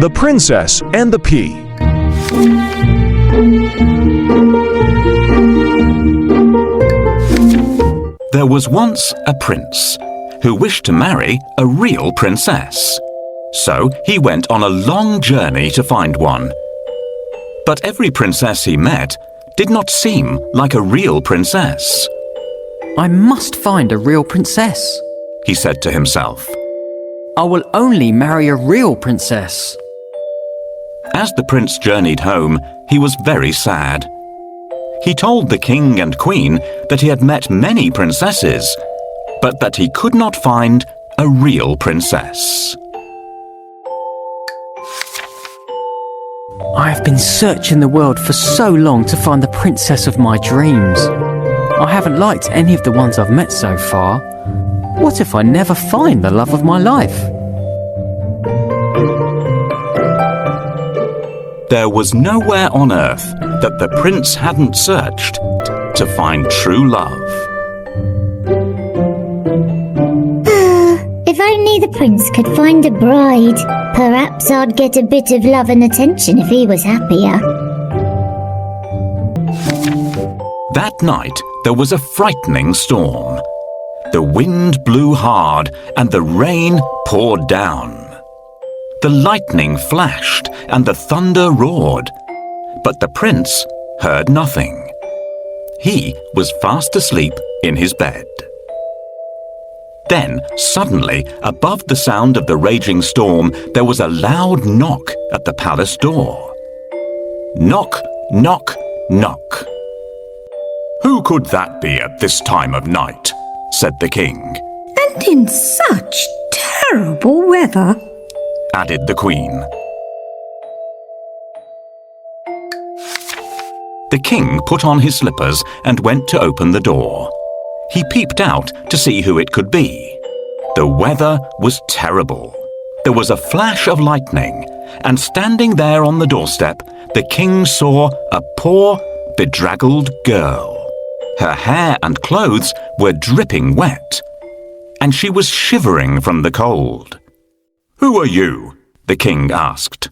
The Princess and the Pea. There was once a prince who wished to marry a real princess. So he went on a long journey to find one. But every princess he met did not seem like a real princess. I must find a real princess, He said to himself. I will only marry a real princess. As the prince journeyed home, he was very sad. He told the king and queen that he had met many princesses, but that he could not find a real princess. I have been searching the world for so long to find the princess of my dreams. I haven't liked any of the ones I've met so far. What if I never find the love of my life? There was nowhere on earth that the prince hadn't searched to find true love. If only the prince could find a bride. Perhaps I'd get a bit of love and attention if he was happier. That night, there was a frightening storm. The wind blew hard and the rain poured down. The lightning flashed and the thunder roared, but the prince heard nothing. He was fast asleep in his bed. Then, suddenly, above the sound of the raging storm, there was a loud knock at the palace door. Knock, knock, knock. "Who could that be at this time of night?" said the king. And in such terrible weather, added the queen. The king put on his slippers and went to open the door. He peeped out to see who it could be. The weather was terrible. There was a flash of lightning, and standing there on the doorstep, the king saw a poor, bedraggled girl. Her hair and clothes were dripping wet, and she was shivering from the cold. "Who are you?" the king asked.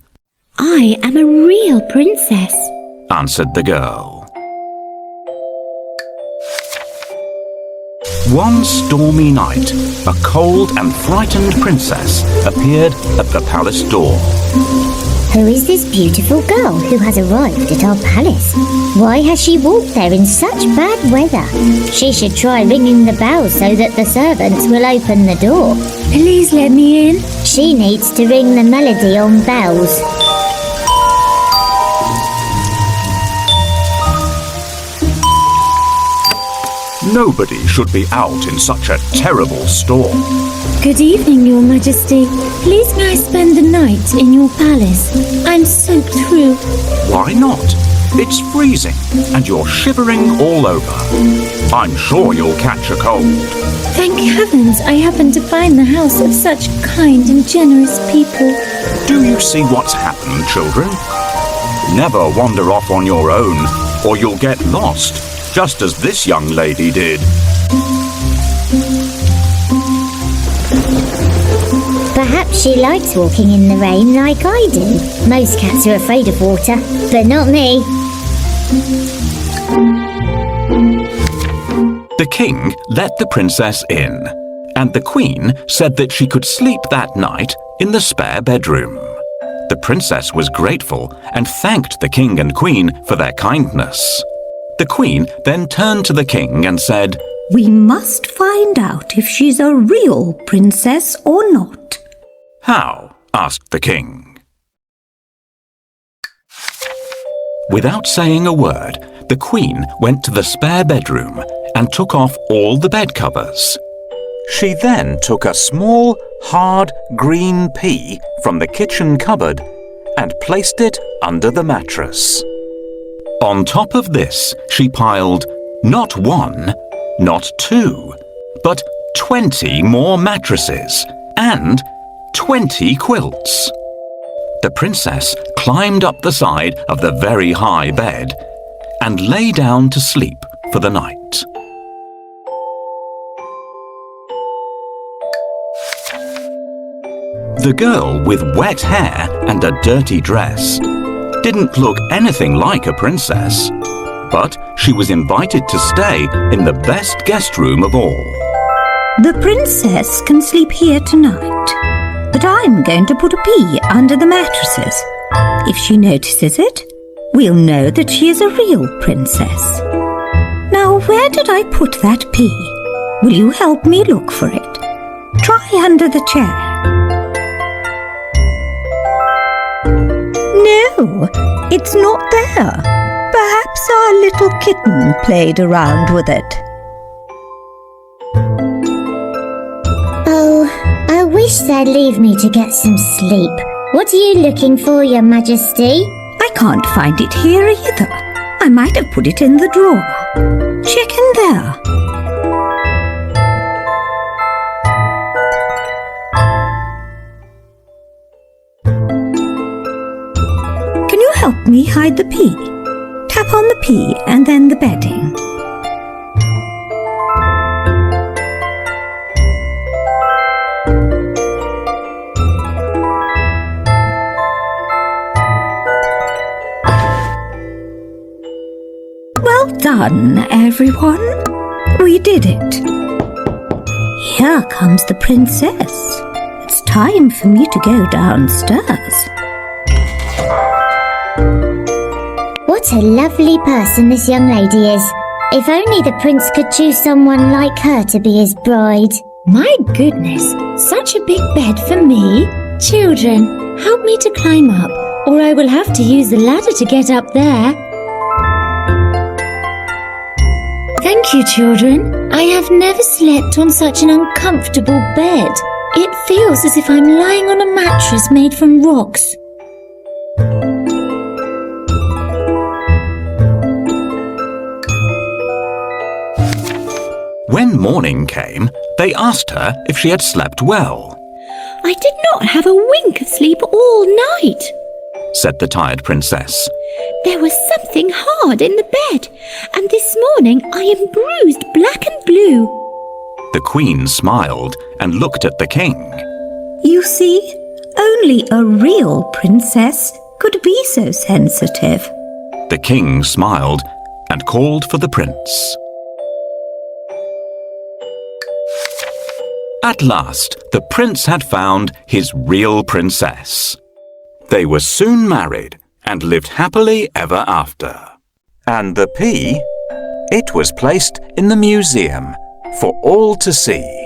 I am a real princess, answered the girl. One stormy night, a cold and frightened princess appeared at the palace door. Who is this beautiful girl who has arrived at our palace? Why has she walked there in such bad weather? She should try ringing the bell so that the servants will open the door. please let me in. She needs to ring the melody on bells. Nobody should be out in such a terrible storm. Good evening, Your Majesty. Please may I spend the night in your palace? I'm soaked through. Why not? It's freezing and you're shivering all over. I'm sure you'll catch a cold. Thank heavens I happened to find the house of such kind and generous people. Do you see what's happened, children? Never wander off on your own or you'll get lost, just as this young lady did. Perhaps she likes walking in the rain like I do. Most cats are afraid of water, but not me. The king let the princess in, and the queen said that she could sleep that night in the spare bedroom. The princess was grateful and thanked the king and queen for their kindness. The queen then turned to the king and said, We must find out if she's a real princess or not. "How?" asked the king. Without saying a word, the queen went to the spare bedroom and took off all the bed covers. She then took a small, hard green pea from the kitchen cupboard and placed it under the mattress. On top of this, she piled not one, not two, but 20 more mattresses and 20 quilts. The princess climbed up the side of the very high bed and lay down to sleep for the night. The girl with wet hair and a dirty dress didn't look anything like a princess, but she was invited to stay in the best guest room of all. The princess can sleep here tonight, but I'm going to put a pea under the mattresses. If she notices it, we'll know that she is a real princess. Now, where did I put that pea? Will you help me look for it? Try under the chair. No, it's not there. Perhaps our little kitten played around with it. Oh, I wish they'd leave me to get some sleep. What are you looking for, Your Majesty? I can't find it here either. I might have put it in the drawer. Check in there. Can you help me hide the pea? Tap on the pea and then the bedding. Well done, everyone. We did it. Here comes the princess. It's time for me to go downstairs. What a lovely person this young lady is. If only the prince could choose someone like her to be his bride. My goodness, such a big bed for me. Children, help me to climb up, or I will have to use the ladder to get up there. Thank you, children. I have never slept on such an uncomfortable bed. It feels as if I'm lying on a mattress made from rocks. When morning came, they asked her if she had slept well, I did not have a wink of sleep all night. said the tired princess. There was something hard in the bed, and this morning I am bruised black and blue. The queen smiled and looked at the king. You see, only a real princess could be so sensitive. The king smiled and called for the prince. At last, the prince had found his real princess. They were soon married and lived happily ever after. And the pea, it was placed in the museum for all to see.